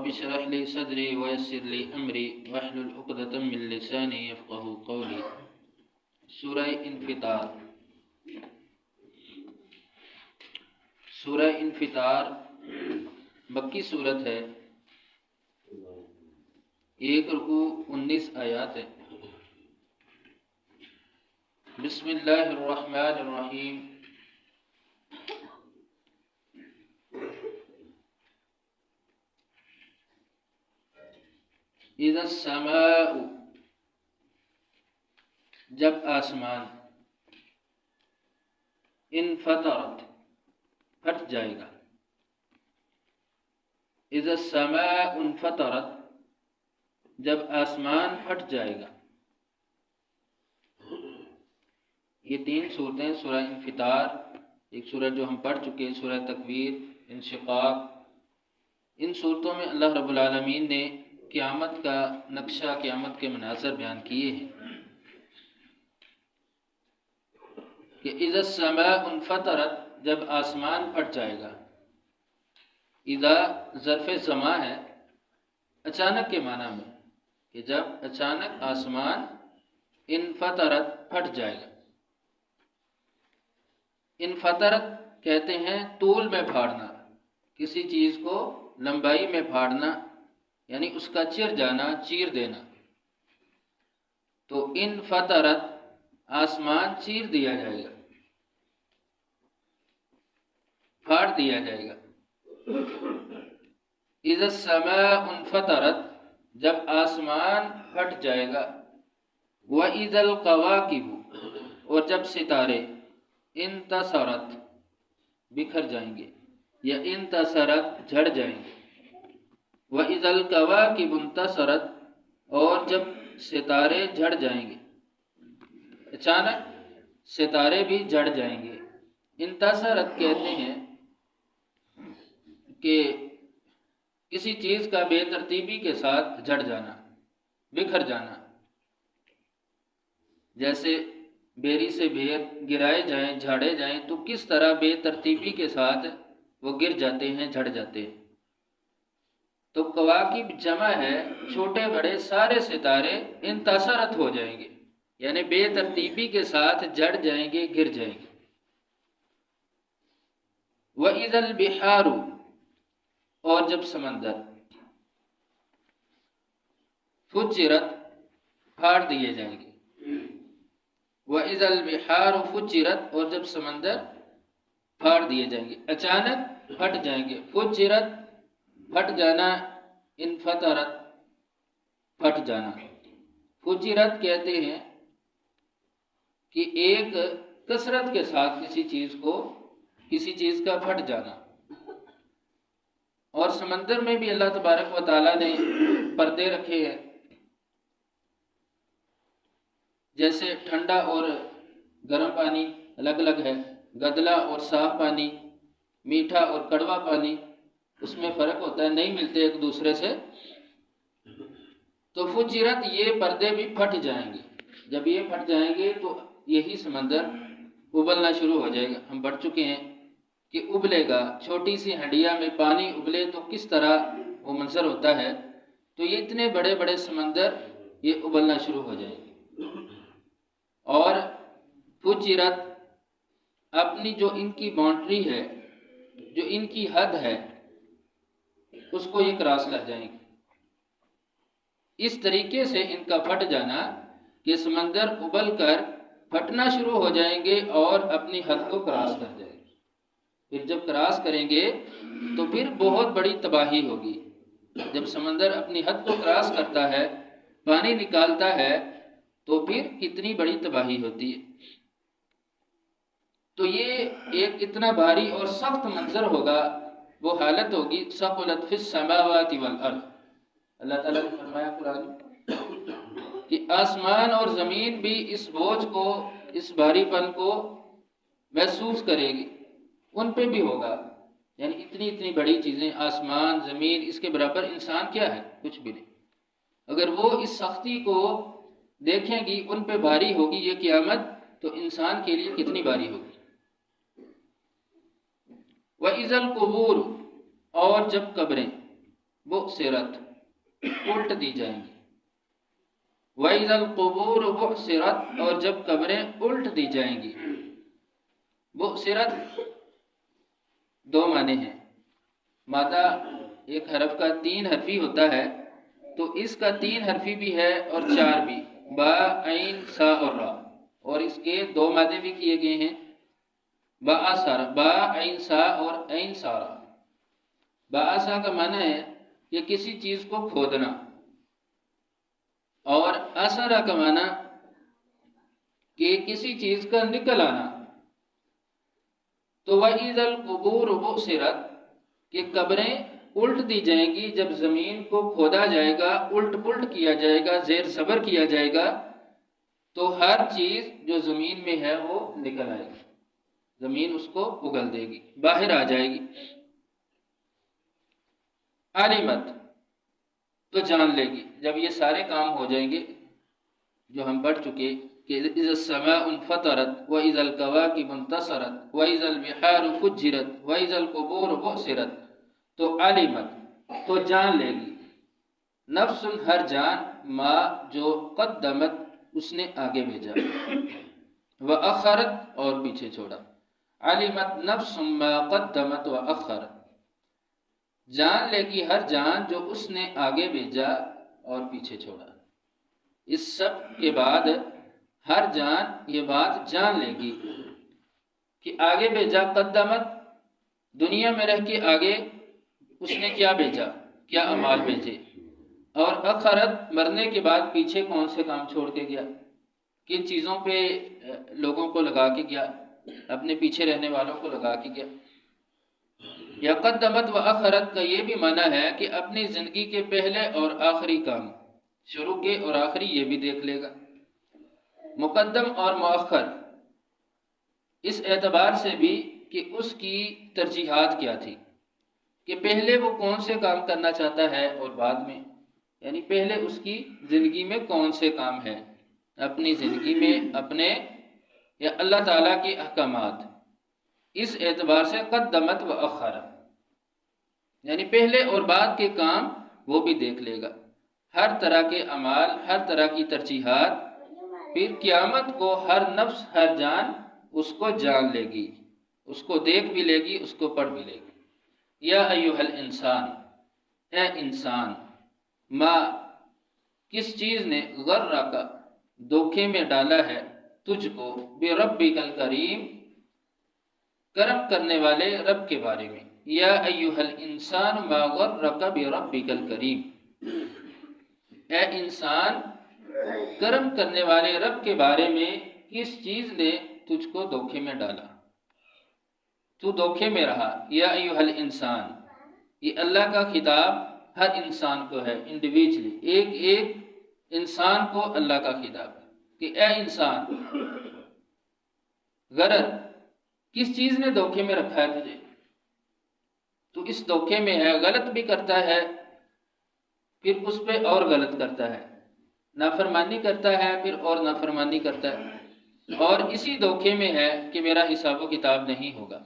اشرح لي صدري ويسر لي أمري واحلل عقدة من لساني يفقهوا قولي۔ سورہ انفطار۔ سورہ انفطار مکی صورت ہے، 1 رکوع 19 آیات ہے۔ بسم اللہ الرحمن الرحیم۔ اذا السماء، جب آسمان، انفطرت، پھٹ جائے گا۔ اذا السماء انفطرت، جب آسمان پھٹ جائے گا۔ یہ 3 صورتیں سورہ انفطار، ایک سورہ جو ہم پڑھ چکے سورہ تکویر، انشقاق، ان صورتوں میں اللہ رب العالمین نے قیامت کا نقشہ، قیامت کے مناظر بیان کیے ہیں کہ اذا السماء انفطرت، جب آسمان پھٹ جائے گا۔ اذا ظرف زمان ہے، اچانک کے معنی میں، کہ جب اچانک آسمان انفطرت پھٹ جائے گا۔ انفطرت کہتے ہیں طول میں پھاڑنا، کسی چیز کو لمبائی میں پھاڑنا، یعنی اس کا چر جانا، چیر دینا۔ تو انفطرت، آسمان چیر دیا جائے گا، پھاڑ دیا جائے گا۔ اذا السماء انفطرت، جب آسمان پھٹ جائے گا۔ وَإِذَا الْكَوَاكِبُ، اور جب ستارے، انتصرت، بکھر جائیں گے، یا انتصرت، جھڑ جائیں گے۔ وَإِذَا الْكَوَاكِبُ انتصرت، اور جب ستارے جھڑ جائیں گے، اچانک ستارے بھی جھڑ جائیں گے۔ انتصرت کہتے ہیں کہ کسی چیز کا بے ترتیبی کے ساتھ جھڑ جانا، بکھر جانا۔ جیسے بیری سے بیر گرائے جائیں، جھاڑے جائیں تو کس طرح بے ترتیبی کے ساتھ وہ گر جاتے ہیں، جھڑ جاتے ہیں۔ تو کواکب جمع ہے، چھوٹے بڑے سارے ستارے انتصرت ہو جائیں گے، یعنی بے ترتیبی کے ساتھ جھڑ جائیں گے، گر جائیں گے۔ وَإِذَا الْبِحَارُ، اور جب سمندر، فجرت، پھاڑ دیے جائیں گے۔ وَإِذَا الْبِحَارُ فُجِّرَتْ، اور جب سمندر پھاڑ دیے جائیں گے، اچانک پھٹ جائیں گے۔ فجرت، پھٹ جانا، انفطرت، پھٹ جانا۔ فجرت کہتے ہیں کہ ایک کثرت کے ساتھ کسی چیز کا پھٹ جانا۔ اور سمندر میں بھی اللہ تبارک و تعالیٰ نے پردے رکھے ہیں، جیسے ٹھنڈا اور گرم پانی الگ الگ ہے، گدلا اور صاف پانی، میٹھا اور کڑوا پانی، اس میں فرق ہوتا ہے، نہیں ملتے ایک دوسرے سے۔ تو فجرت، یہ پردے بھی پھٹ جائیں گے۔ جب یہ پھٹ جائیں گے تو یہی سمندر ابلنا شروع ہو جائے گا۔ ہم پڑھ چکے ہیں کہ ابلے گا، چھوٹی سی ہنڈیا میں پانی ابلے تو کس طرح وہ منظر ہوتا ہے۔ تو یہ اتنے بڑے بڑے سمندر یہ ابلنا شروع ہو جائیں گے۔ اور فجرت، اپنی جو ان کی باؤنڈری ہے، جو ان کی حد ہے، اس کو یہ کراس کر جائیں گے۔ اس طریقے سے ان کا پھٹ جانا کہ سمندر ابل کر پھٹنا شروع ہو جائیں گے اور اپنی حد کو کراس کر جائیں گے۔ پھر جب کراس کریں گے تو پھر بہت بڑی تباہی ہوگی۔ جب سمندر اپنی حد کو کراس کرتا ہے، پانی نکالتا ہے، تو پھر کتنی بڑی تباہی ہوتی ہے۔ تو یہ ایک اتنا بھاری اور سخت منظر ہوگا، وہ حالت ہوگی ثقلت فی السماوات والارض۔ اللہ تعالیٰ نے فرمایا قرآن کہ آسمان اور زمین بھی اس بوجھ کو، اس بھاری پن کو محسوس کرے گی، ان پہ بھی ہوگا۔ یعنی اتنی بڑی چیزیں، آسمان، زمین، اس کے برابر انسان کیا ہے؟ کچھ بھی نہیں۔ اگر وہ اس سختی کو دیکھیں گی، ان پہ بھاری ہوگی یہ قیامت، تو انسان کے لیے کتنی بھاری ہوگی۔ وَإِذَا الْقُبُورُ، اور جب قبریں، بعثرت الٹ دی جائیں گی، وَإِذَا الْقُبُورُ بُعْثِرَتْ اور جب قبریں الٹ دی جائیں گی۔ بعثرت دو معنی ہیں، مادہ ایک حرف کا 3 حرفی ہوتا ہے تو اس کا 3 حرفی بھی ہے اور 4 بھی، با عین سا اور را، اور اس کے 2 مادے بھی کیے گئے ہیں، با سارا، با عین سا اور عین سارا۔ با سا کا معنی ہے کہ کسی چیز کو کھودنا، اور اثرا کا معنی کہ کسی چیز کا نکل آنا۔ تو وَإِذَا الْقُبُورُ بُعْثِرَتْ کہ قبریں الٹ دی جائیں گی جب زمین کو کھودا جائے گا، الٹ پلٹ کیا جائے گا، زیر زبر کیا جائے گا، تو ہر چیز جو زمین میں ہے وہ نکل آئے گی، زمین اس کو اگل دے گی، باہر آ جائے گی۔ علمت تو جان لے گی، جب یہ سارے کام ہو جائیں گے جو ہم پڑھ چکے کہ اذا السماء انفطرت واذا الكواكب انتصرت واذا البحار فجرت واذا القبور بعثرت، تو علمت تو جان لے گی، نفس ہر جان، ما جو قدمت اس نے آگے بھیجا، واخرت اور پیچھے چھوڑا۔ علمت نفس ما قدمت واخرت، جان لے گی ہر جان جو اس نے آگے بھیجا اور پیچھے چھوڑا۔ اس سب کے بعد ہر جان یہ بات جان لے گی کہ آگے بھیجا، قدمت دنیا میں رہ کے آگے اس نے کیا بھیجا، کیا اعمال بھیجے، اور اخرت مرنے کے بعد پیچھے کون سے کام چھوڑ کے گیا، کن چیزوں پہ لوگوں کو لگا کے گیا، اپنے پیچھے رہنے والوں کو لگا کے گیا۔ یا قدمت و اخرت کا یہ بھی معنی ہے کہ اپنی زندگی کے پہلے اور آخری کام، شروع کے اور آخری یہ بھی دیکھ لے گا۔ مقدم اور مؤخر اس اعتبار سے بھی کہ اس کی ترجیحات کیا تھی، کہ پہلے وہ کون سے کام کرنا چاہتا ہے اور بعد میں، یعنی پہلے اس کی زندگی میں کون سے کام ہیں، اپنی زندگی میں اپنے یا اللہ تعالیٰ کے احکامات، اس اعتبار سے قدمت و اخر، یعنی پہلے اور بعد کے کام وہ بھی دیکھ لے گا، ہر طرح کے اعمال، ہر طرح کی ترجیحات۔ پھر قیامت کو ہر نفس، ہر جان اس کو جان لے گی، اس کو دیکھ بھی لے گی، اس کو پڑھ بھی لے گی۔ یا ایھا الانسان، اے انسان، ما کس چیز نے غرک دھوکے میں ڈالا ہے تجھ کو، بربک الکریم کرم کرنے والے رب کے بارے میں۔ یا ایھا الانسان ما غرک بربک الکریم، اے انسان کرم کرنے والے رب کے بارے میں کس چیز نے تجھ کو دھوکے میں ڈالا، تو دھوکے میں رہا۔ یا ایھا الانسان، یہ اللہ کا خطاب ہر انسان کو ہے، انڈیویجلی، ایک ایک انسان کو اللہ کا خطاب ہے کہ اے انسان، غرر کس چیز نے دھوکے میں رکھا ہے تجھے، تو اس دھوکے میں ہے، غلط بھی کرتا ہے، پھر اس پہ اور غلط کرتا ہے، نافرمانی کرتا ہے، پھر اور نافرمانی کرتا ہے، اور اسی دھوکے میں ہے کہ میرا حساب و کتاب نہیں ہوگا،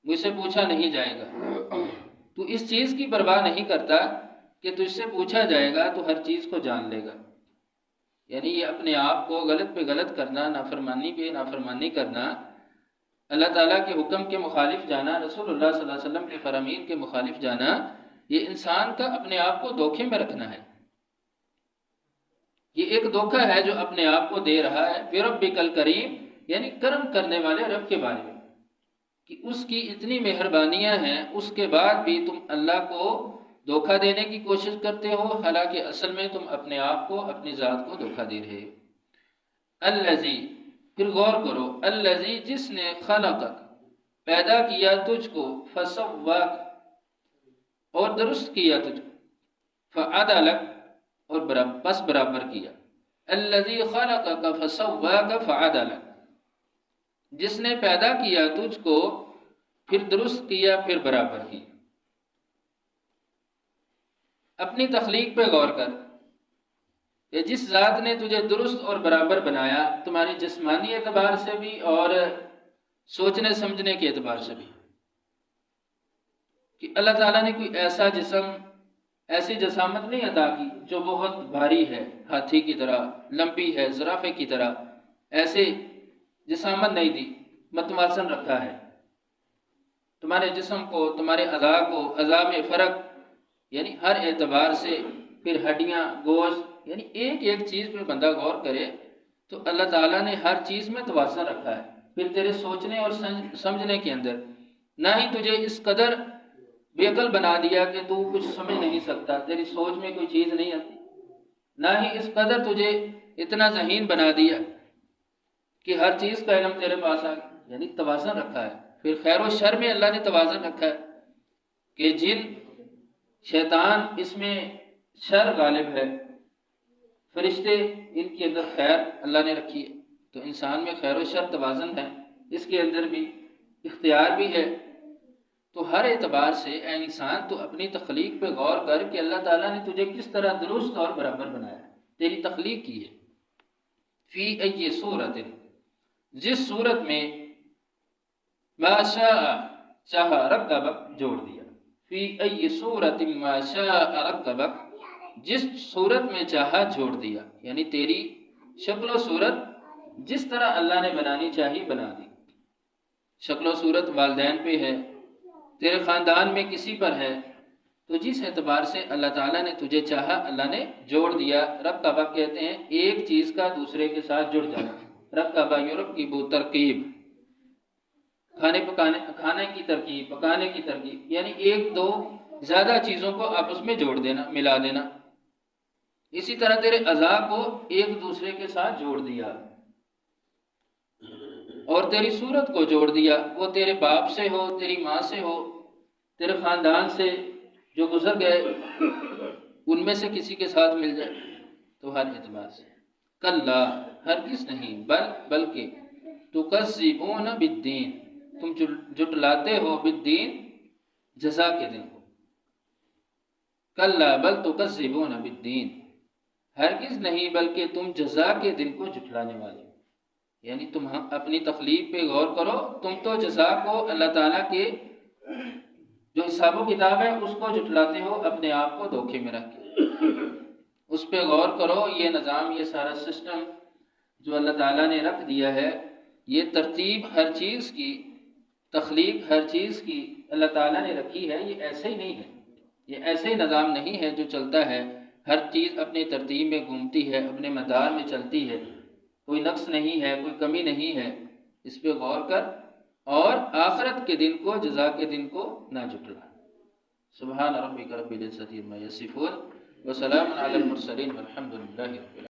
مجھ سے پوچھا نہیں جائے گا۔ تو اس چیز کی پرواہ نہیں کرتا کہ تجھ سے پوچھا جائے گا، تو ہر چیز کو جان لے گا، یعنی یہ اپنے آپ کو غلط پہ غلط کرنا، نافرمانی پہ نافرمانی کرنا، اللہ تعالیٰ کے حکم کے مخالف جانا، رسول اللہ صلی اللہ علیہ وسلم کے فرامین کے مخالف جانا، یہ انسان کا اپنے آپ کو دھوکے میں رکھنا ہے۔ یہ ایک دھوکہ ہے جو اپنے آپ کو دے رہا ہے، بربک الکریم، یعنی کرم کرنے والے رب کے بارے میں، کہ اس کی اتنی مہربانیاں ہیں، اس کے بعد بھی تم اللہ کو دھوکہ دینے کی کوشش کرتے ہو، حالانکہ اصل میں تم اپنے آپ کو، اپنی ذات کو دھوکہ دے رہے ہو۔ الذی، پھر غور کرو، الذی جس نے خلقک پیدا کیا تجھ کو، فسواک اور درست کیا تجھ کو، فعدلک اور بس برابر کیا۔ الذی خلقک فسواک فعدلک، جس نے پیدا کیا تجھ کو پھر درست کیا، پھر برابر کیا۔ اپنی تخلیق پہ غور کر کہ جس ذات نے تجھے درست اور برابر بنایا، تمہاری جسمانی اعتبار سے بھی اور سوچنے سمجھنے کے اعتبار سے بھی، کہ اللہ تعالیٰ نے کوئی ایسا جسم ایسی جسامت نہیں عطا کی جو بہت بھاری ہے، ہاتھی کی طرح، لمبی ہے زرافے کی طرح، ایسے جسامت نہیں دی، متوازن رکھا ہے تمہارے جسم کو، تمہارے اعضاء کو، اعضاء میں فرق یعنی ہر اعتبار سے، پھر ہڈیاں، گوشت، یعنی ایک ایک چیز پہ بندہ غور کرے تو اللہ تعالیٰ نے ہر چیز میں توازن رکھا ہے۔ پھر تیرے سوچنے اور سمجھنے کے اندر نہ ہی تجھے اس قدر بے عقل بنا دیا کہ تو کچھ سمجھ نہیں سکتا، تیری سوچ میں کوئی چیز نہیں آتی، نہ ہی اس قدر تجھے اتنا ذہین بنا دیا کہ ہر چیز کا علم تیرے پاس آ گیا، یعنی توازن رکھا ہے۔ پھر خیر و شر میں اللہ نے توازن رکھا ہے کہ جن شیطان اس میں شر غالب ہے، فرشتے ان کے اندر خیر اللہ نے رکھی ہے، تو انسان میں خیر و شر توازن ہے، اس کے اندر بھی اختیار بھی ہے۔ تو ہر اعتبار سے اے انسان تو اپنی تخلیق پہ غور کر کہ اللہ تعالیٰ نے تجھے کس طرح درست اور برابر بنایا ہے، تیری تخلیق کی ہے۔ فی ای صورت، جس صورت میں ما شاء چاہا رکبک جوڑ دیا، فی ای صورت ما شاء رکبک، جس صورت میں چاہا جوڑ دیا، یعنی تیری شکل و صورت جس طرح اللہ نے بنانی چاہی بنا دی۔ شکل و صورت والدین پہ ہے، تیرے خاندان میں کسی پر ہے، تو جس اعتبار سے اللہ تعالیٰ نے تجھے چاہا اللہ نے جوڑ دیا۔ رکبہ کہتے ہیں ایک چیز کا دوسرے کے ساتھ جڑ جانا، رکبہ یرکب ترکیب، کھانے کی ترکیب، پکانے کی ترکیب، یعنی ایک دو زیادہ چیزوں کو آپس میں جوڑ دینا، ملا دینا۔ اسی طرح تیرے اعضاء کو ایک دوسرے کے ساتھ جوڑ دیا اور تیری صورت کو جوڑ دیا، وہ تیرے باپ سے ہو، تیری ماں سے ہو، تیرے خاندان سے جو گزر گئے ان میں سے کسی کے ساتھ مل جائے، تو ہر اعتبار سے کلا ہرگز نہیں، بلکہ تکذبون بالدین، تم جٹلاتے ہو بالدین، جزا کے دن کو۔ کلا بل تکذبون بالدین، ہرگز نہیں بلکہ تم جزا کے دن کو جھٹلانے والے، یعنی تم اپنی تخلیق پہ غور کرو، تم تو جزا کو، اللہ تعالیٰ کے جو حساب و کتاب ہے اس کو جھٹلاتے ہو، اپنے آپ کو دھوکے میں رکھ کے۔ اس پہ غور کرو، یہ نظام، یہ سارا سسٹم جو اللہ تعالیٰ نے رکھ دیا ہے، یہ ترتیب ہر چیز کی، تخلیق ہر چیز کی اللہ تعالیٰ نے رکھی ہے، یہ ایسے ہی نہیں ہے، یہ ایسے ہی نظام نہیں ہے جو چلتا ہے، ہر چیز اپنی ترتیب میں گھومتی ہے، اپنے مدار میں چلتی ہے، کوئی نقص نہیں ہے، کوئی کمی نہیں ہے۔ اس پہ غور کر اور آخرت کے دن کو، جزا کے دن کو نہ جھٹلا۔ سبحان ربک رب العزت عما یصفون وسلام علی المرسلین والحمد للہ رب العالمین۔